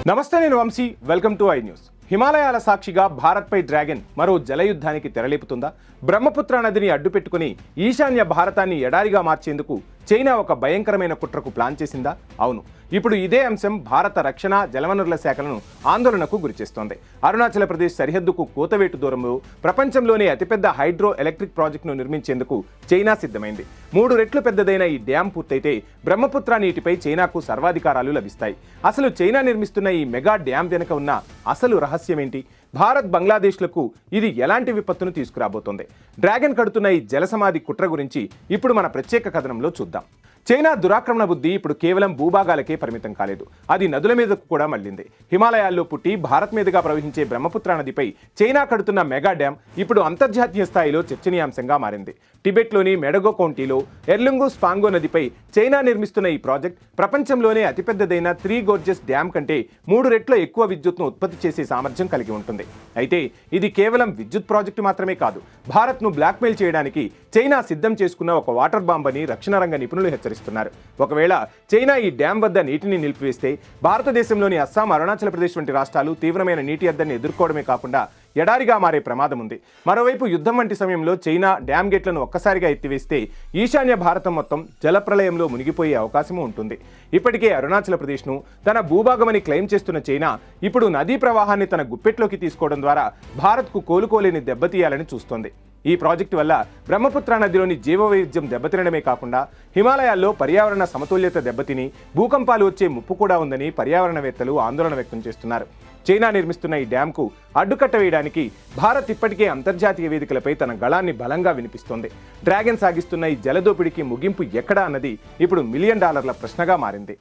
నమస్తే, నేను Vamshi. Welcome to I news. హిమాలయాల సాక్షిగా భారత్పై డ్రాగన్ మరో జలయుద్ధానికి తెరలేపుతుందా? బ్రహ్మపుత్ర నదిని అడ్డుపెట్టుకుని ఈశాన్య భారతాన్ని ఎడారిగా మార్చేందుకు చైనా ఒక భయంకరమైన కుట్రకు ప్లాన్ చేసిందా? అవును, ఇప్పుడు ఇదే అంశం భారత రక్షణ జలవనరుల శాఖలను ఆందోళనకు గురిచేస్తోంది. అరుణాచల్ ప్రదేశ్ సరిహద్దుకు కూతవేటు దూరంలో ప్రపంచంలోనే అతిపెద్ద హైడ్రో ఎలక్ట్రిక్ ప్రాజెక్టును నిర్మించేందుకు చైనా సిద్ధమైంది. 3 రెట్లు పెద్దదైన ఈ డ్యాం పూర్తయితే బ్రహ్మపుత్ర నీటిపై చైనాకు సర్వాధికారాలు లభిస్తాయి. అసలు చైనా నిర్మిస్తున్న ఈ మెగా డ్యాం వెనుక ఉన్న అసలు రహస్యం ఏంటి? భారత్ బంగ్లాదేశ్లకు ఇది ఎలాంటి విపత్తును తీసుకురాబోతోంది? డ్రాగన్ కడుతున్న ఈ జలసమాధి కుట్ర గురించి ఇప్పుడు మన ప్రత్యేక కథనంలో చూద్దాం. చైనా దురాక్రమణ బుద్ధి ఇప్పుడు కేవలం భూభాగాలకే పరిమితం కాలేదు, అది నదుల మీదకు కూడా మళ్లింది. హిమాలయాల్లో పుట్టి భారత్ మీదుగా ప్రవహించే బ్రహ్మపుత్ర నదిపై చైనా కడుతున్న మెగా డ్యాం ఇప్పుడు అంతర్జాతీయ స్థాయిలో చర్చనీయాంశంగా మారింది. టిబెట్లోని మెడగో కౌంటీలో ఎర్లుంగు స్పాంగో నదిపై చైనా నిర్మిస్తున్న ఈ ప్రాజెక్ట్ ప్రపంచంలోనే అతిపెద్దదైన 3 గోర్జెస్ డ్యాం కంటే 3 రెట్ల ఎక్కువ విద్యుత్ను ఉత్పత్తి చేసే సామర్థ్యం కలిగి ఉంటుంది. అయితే ఇది కేవలం విద్యుత్ ప్రాజెక్టు మాత్రమే కాదు, భారత్ను బ్లాక్మెయిల్ చేయడానికి చైనా సిద్ధం చేసుకున్న ఒక వాటర్ బాంబ్ అని రక్షణ రంగ నిపుణులు హెచ్చరిస్తున్నారు. ఒకవేళ చైనా ఈ డ్యాం వద్ద నీటిని నిలిపివేస్తే భారతదేశంలోని అస్సాం, అరుణాచల్ ప్రదేశ్ వంటి రాష్ట్రాలు తీవ్రమైన నీటి ఎద్దడిని ఎదుర్కోవడమే కాకుండా ఎడారిగా మారే ప్రమాదం ఉంది. మరోవైపు యుద్ధం వంటి సమయంలో చైనా డ్యాం గేట్లను ఒక్కసారిగా ఎత్తివేస్తే ఈశాన్య భారతం మొత్తం జలప్రలయంలో మునిగిపోయే అవకాశము ఉంటుంది. ఇప్పటికే అరుణాచల్ ప్రదేశ్ను తన భూభాగమని క్లెయిమ్ చేస్తున్న చైనా ఇప్పుడు నదీ ప్రవాహాన్ని తన గుప్పెట్లోకి తీసుకోవడం ద్వారా భారత్కు కోలుకోలేని దెబ్బతీయాలని చూస్తోంది. ఈ ప్రాజెక్టు వల్ల బ్రహ్మపుత్ర నదిలోని జీవవైవిధ్యం దెబ్బతినడమే కాకుండా హిమాలయాల్లో పర్యావరణ సమతుల్యత దెబ్బతిని భూకంపాలు వచ్చే ముప్పు కూడా ఉందని పర్యావరణవేత్తలు ఆందోళన వ్యక్తం చేస్తున్నారు. చైనా నిర్మిస్తున్న ఈ డ్యాంకు అడ్డుకట్ట వేయడానికి భారత్ ఇప్పటికే అంతర్జాతీయ వేదికలపై తన గళాన్ని బలంగా వినిపిస్తోంది. డ్రాగన్ సాగిస్తున్న ఈ జలదోపిడికి ముగింపు ఎక్కడా అన్నది ఇప్పుడు $1 మిలియన్ ప్రశ్నగా మారింది.